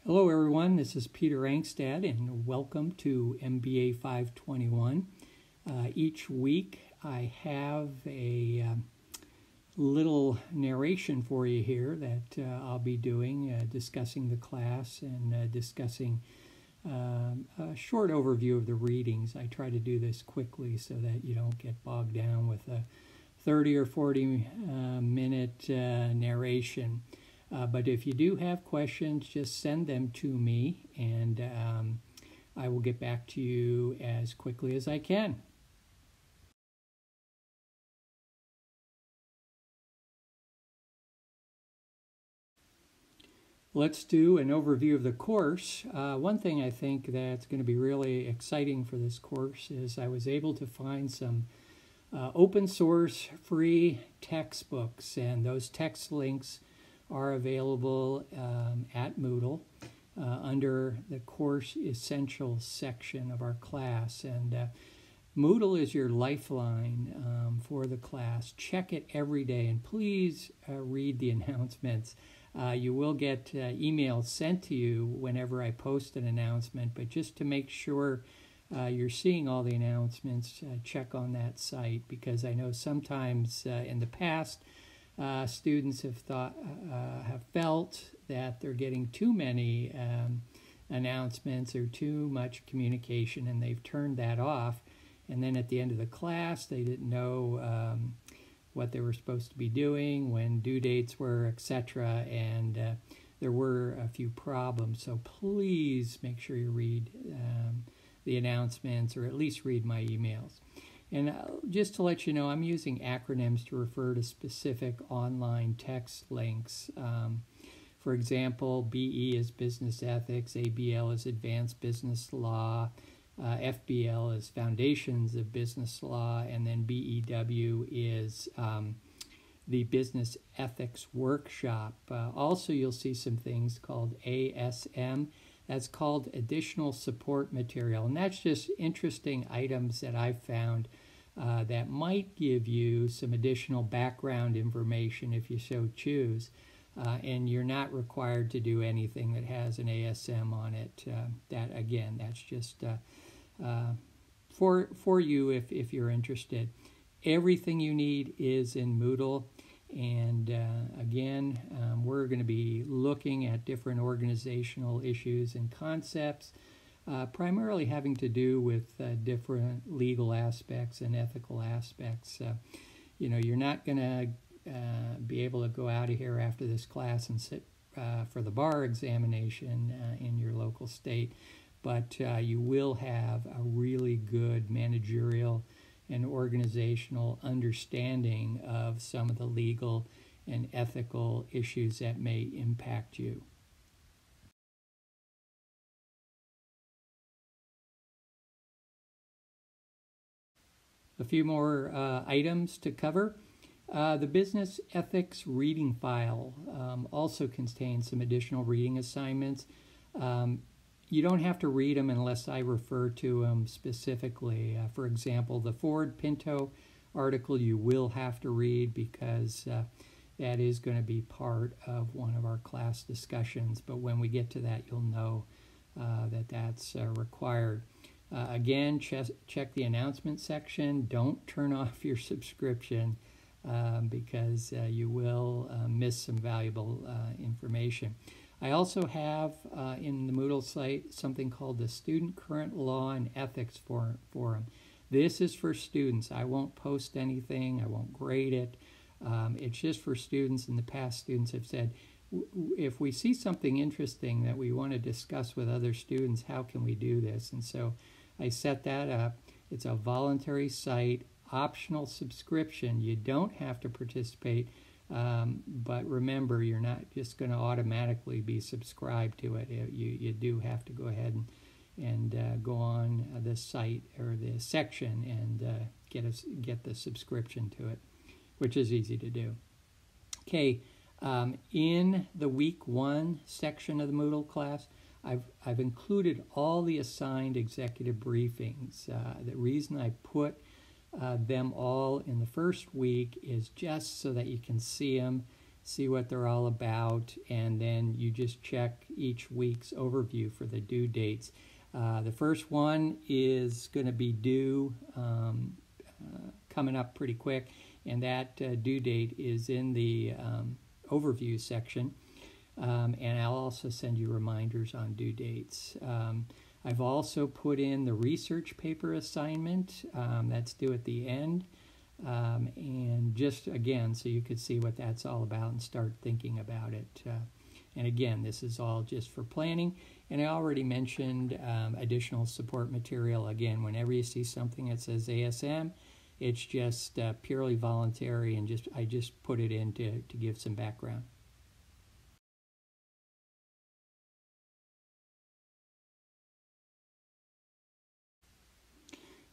Hello everyone, this is Peter Angstad and welcome to MBA521. Each week I have a little narration for you here that I'll be doing, discussing the class and discussing a short overview of the readings. I try to do this quickly so that you don't get bogged down with a 30 or 40 minute narration. But if you do have questions, just send them to me, and I will get back to you as quickly as I can. Let's do an overview of the course. One thing I think that's going to be really exciting for this course is I was able to find some open source free textbooks, and those text links are available at Moodle under the Course Essentials section of our class. And Moodle is your lifeline for the class. Check it every day, and please read the announcements. You will get emails sent to you whenever I post an announcement, but just to make sure you're seeing all the announcements, check on that site, because I know sometimes in the past students have felt that they're getting too many announcements or too much communication, and they've turned that off. And then at the end of the class, they didn't know what they were supposed to be doing, when due dates were, etc. And there were a few problems. So please make sure you read the announcements, or at least read my emails. And just to let you know, I'm using acronyms to refer to specific online text links. For example, BE is Business Ethics, ABL is Advanced Business Law, FBL is Foundations of Business Law, and then BEW is the Business Ethics Workshop. Also, you'll see some things called ASM. That's called Additional Support Material, and that's just interesting items that I've found that might give you some additional background information if you so choose. And you're not required to do anything that has an ASM on it. That, again, that's just for you if you're interested. Everything you need is in Moodle. And again, we're going to be looking at different organizational issues and concepts, primarily having to do with different legal aspects and ethical aspects. You know, you're not going to be able to go out of here after this class and sit for the bar examination in your local state, but you will have a really good managerial and organizational understanding of some of the legal and ethical issues that may impact you. A few more items to cover. The Business Ethics Reading File also contains some additional reading assignments. You don't have to read them unless I refer to them specifically. For example, the Ford Pinto article you will have to read, because that is going to be part of one of our class discussions. But when we get to that, you'll know that that's required. Again, check the announcement section. Don't turn off your subscription because you will miss some valuable information. I also have in the Moodle site something called the Student Current Law and Ethics Forum. This is for students. I won't post anything. I won't grade it. It's just for students. In the past, students have said, if we see something interesting that we want to discuss with other students, how can we do this? And so I set that up. It's a voluntary site, optional subscription. You don't have to participate. But remember, you're not just going to automatically be subscribed to it. You do have to go ahead and go on the site or the section and get the subscription to it, which is easy to do. Okay, in the Week 1 section of the Moodle class, I've included all the assigned executive briefings. The reason I put them all in the first week is just so that you can see them, see what they're all about, and then you just check each week's overview for the due dates. The first one is going to be due coming up pretty quick, and that due date is in the overview section. And I'll also send you reminders on due dates. I've also put in the research paper assignment. That's due at the end. And just again, so you could see what that's all about and start thinking about it. And again, this is all just for planning. And I already mentioned additional support material. Again, whenever you see something that says ASM, it's just purely voluntary, and I just put it in to give some background.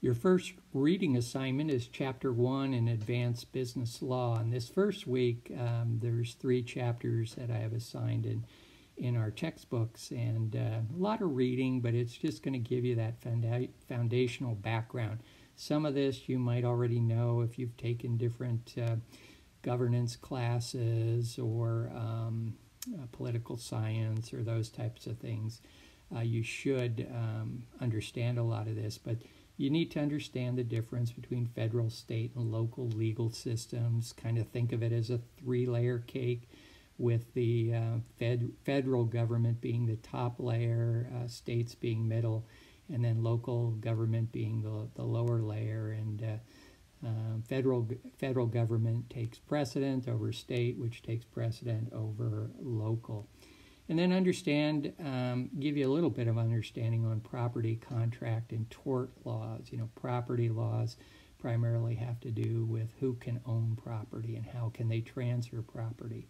Your first reading assignment is Chapter 1 in Advanced Business Law. And this first week, there's 3 chapters that I have assigned in our textbooks, and a lot of reading, but it's just going to give you that foundational background. Some of this you might already know if you've taken different governance classes or political science or those types of things. You should understand a lot of this, but you need to understand the difference between federal, state, and local legal systems. Kind of think of it as a 3-layer cake, with the federal government being the top layer, states being middle, and then local government being the lower layer. And federal government takes precedent over state, which takes precedent over local. And then give you a little bit of understanding on property, contract, and tort laws. You know, property laws primarily have to do with who can own property and how can they transfer property.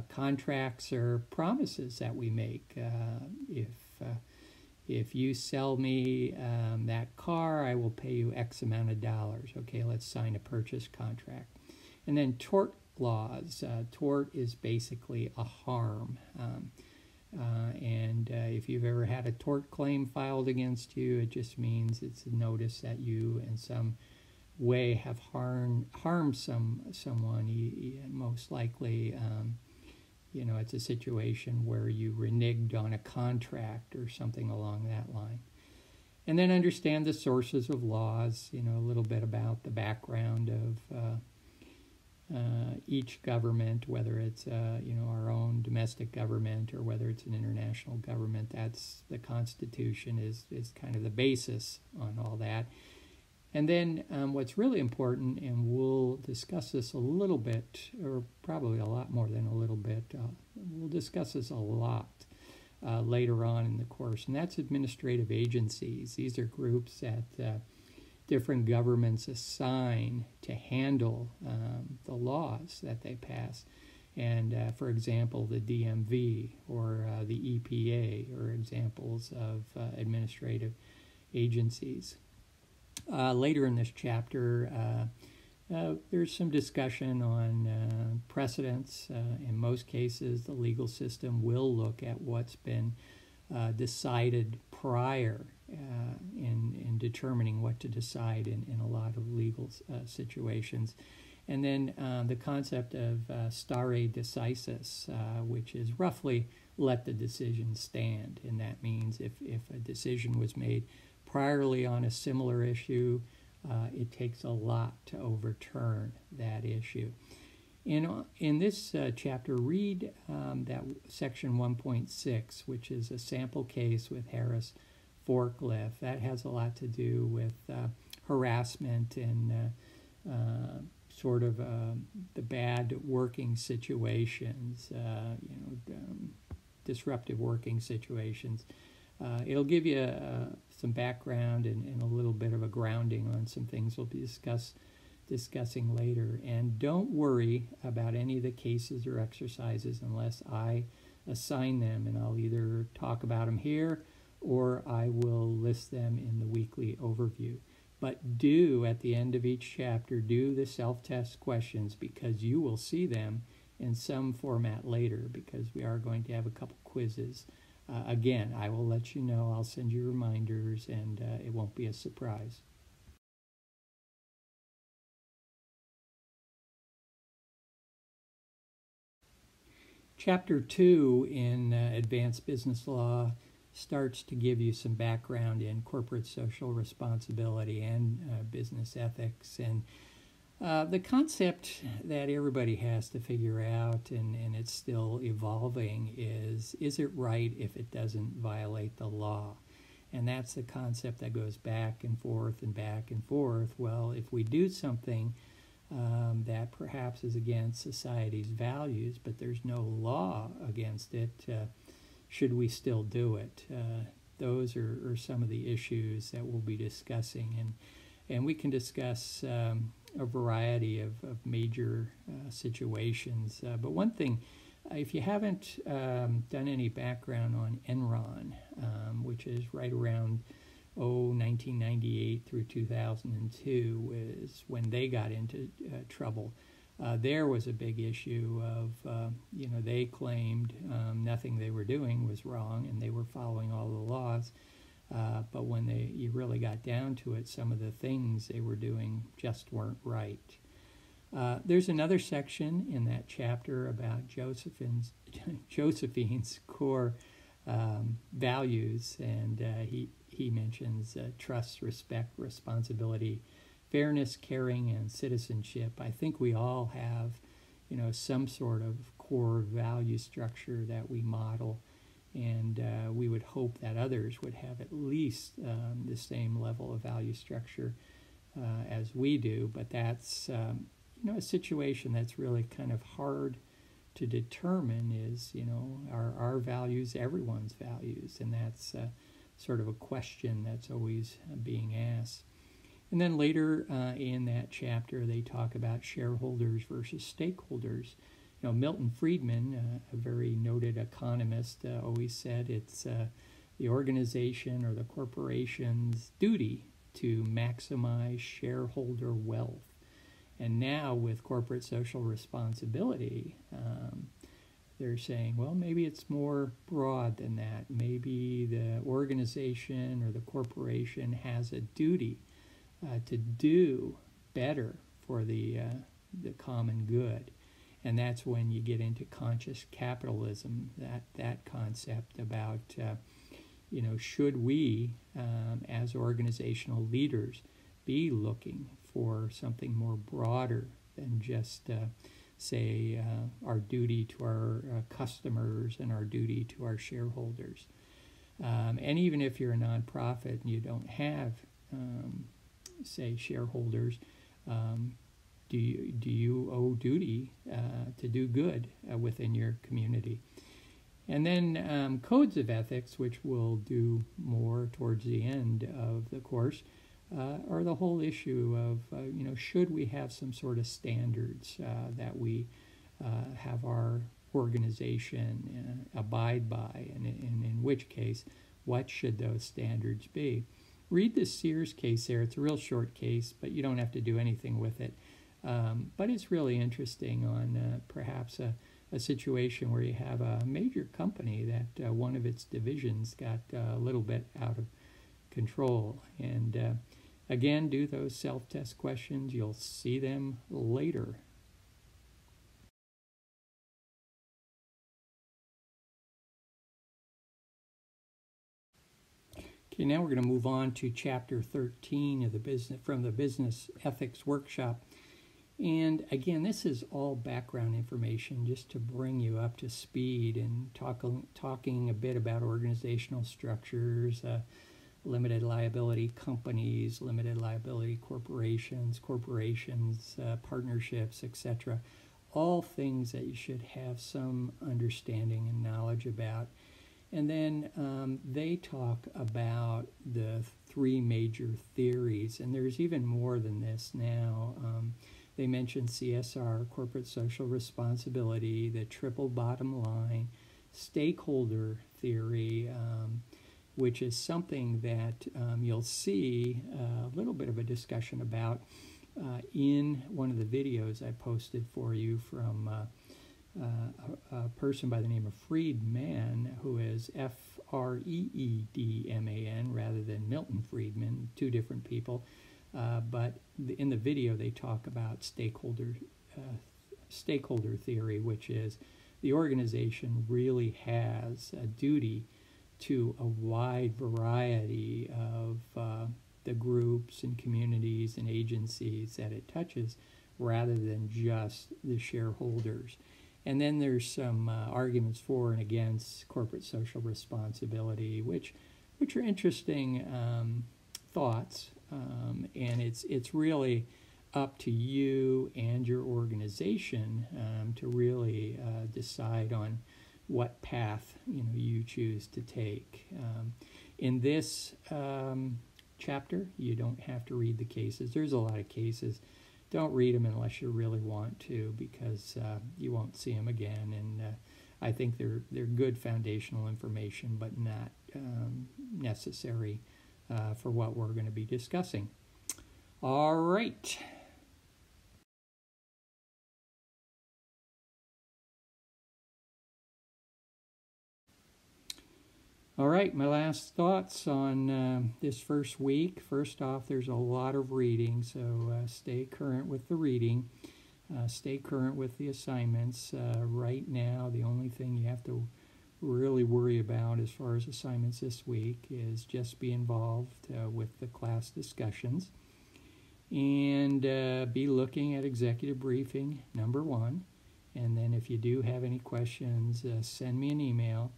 Contracts are promises that we make. If you sell me that car, I will pay you X amount of dollars. Okay, let's sign a purchase contract. And then tort laws. Tort is basically a harm. And if you've ever had a tort claim filed against you, it just means it's a notice that you in some way have harmed someone. Most likely, you know, it's a situation where you reneged on a contract or something along that line. And then understand the sources of laws, you know, a little bit about the background of each government, whether it's you know, our own domestic government or whether it's an international government. That's the Constitution is kind of the basis on all that. And then what's really important, and we'll discuss this a little bit, or probably a lot more than a little bit, we'll discuss this a lot later on in the course, and that's administrative agencies. These are groups that different governments assign to handle the laws that they pass. And for example, the DMV or the EPA are examples of administrative agencies. Later in this chapter, there's some discussion on precedents. In most cases, the legal system will look at what's been decided prior in determining what to decide in a lot of legal situations. And then the concept of stare decisis, which is roughly let the decision stand. And that means if a decision was made priorly on a similar issue, it takes a lot to overturn that issue. In this chapter, read that section 1.6, which is a sample case with Harris Forklift. That has a lot to do with harassment and sort of the bad working situations, disruptive working situations. It'll give you some background and a little bit of a grounding on some things we'll be discussing later. And don't worry about any of the cases or exercises unless I assign them, and I'll either talk about them here or I will list them in the weekly overview. But do, at the end of each chapter, do the self-test questions, because you will see them in some format later, because we are going to have a couple quizzes. Again, I will let you know. I'll send you reminders, and it won't be a surprise. Chapter 2 in Advanced Business Law starts to give you some background in corporate social responsibility and business ethics. And the concept that everybody has to figure out, and it's still evolving, is it right if it doesn't violate the law? And that's the concept that goes back and forth and back and forth. Well, if we do something that perhaps is against society's values, but there's no law against it, should we still do it? Those are some of the issues that we'll be discussing. And we can discuss a variety of major situations. But one thing, if you haven't done any background on Enron, which is right around 1998 through 2002 is when they got into trouble. There was a big issue of, they claimed nothing they were doing was wrong and they were following all the laws. But when you really got down to it, some of the things they were doing just weren't right. There's another section in that chapter about Josephine's core values, and he mentions trust, respect, responsibility, fairness, caring, and citizenship. I think we all have, some sort of core value structure that we model, and we would hope that others would have at least the same level of value structure as we do. But that's a situation that's really kind of hard to determine. Is are our values everyone's values? And that's sort of a question that's always being asked. And then later in that chapter, they talk about shareholders versus stakeholders. Milton Friedman, a very noted economist, always said it's the organization or the corporation's duty to maximize shareholder wealth. And now with corporate social responsibility, they're saying, well, maybe it's more broad than that. Maybe the organization or the corporation has a duty to do better for the common good. And that's when you get into conscious capitalism, that concept about, should we, as organizational leaders, be looking for something more broader than just, say, our duty to our customers and our duty to our shareholders. And even if you're a nonprofit and you don't have, say, shareholders, do you owe duty to do good within your community? And then codes of ethics, which we'll do more towards the end of the course, are the whole issue of, should we have some sort of standards that we have our organization abide by, and in which case, what should those standards be? Read the Sears case there. It's a real short case, but you don't have to do anything with it. But it's really interesting on perhaps a situation where you have a major company that one of its divisions got a little bit out of control. And again, do those self-test questions. You'll see them later. Okay, now we're going to move on to Chapter 13 of the Business Ethics Workshop. And again, this is all background information just to bring you up to speed and talking a bit about organizational structures, limited liability companies, limited liability corporations, partnerships, etc. All things that you should have some understanding and knowledge about. And then they talk about the three major theories, and there's even more than this now. They mention CSR, corporate social responsibility, the triple bottom line, stakeholder theory, which is something that you'll see a little bit of a discussion about in one of the videos I posted for you from a person by the name of Friedman, who is F-R-E-E-D-M-A-N rather than Milton Friedman, two different people. But in the video they talk about stakeholder theory, which is the organization really has a duty to a wide variety of the groups and communities and agencies that it touches, rather than just the shareholders. And then there's some arguments for and against corporate social responsibility, which are interesting thoughts, and it's really up to you and your organization to really decide on what path you choose to take. In this chapter, you don't have to read the cases. There's a lot of cases. Don't read them unless you really want to, because you won't see them again. And I think they're good foundational information, but not necessary for what we're going to be discussing. All right. All right, my last thoughts on this first week. First off, there's a lot of reading, so stay current with the reading. Stay current with the assignments. Right now, the only thing you have to really worry about as far as assignments this week is just be involved with the class discussions, and be looking at executive briefing #1. And then if you do have any questions, send me an email,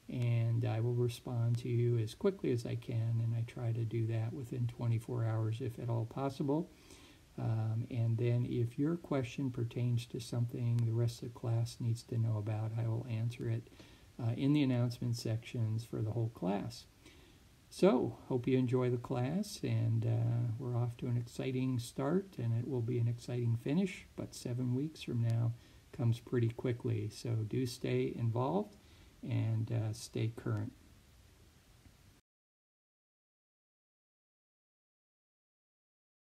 and I will respond to you as quickly as I can, and I try to do that within 24 hours if at all possible. And then if your question pertains to something the rest of the class needs to know about, I will answer it in the announcement sections for the whole class. So, hope you enjoy the class, and we're off to an exciting start, and it will be an exciting finish, but 7 weeks from now comes pretty quickly. So do stay involved and stay current.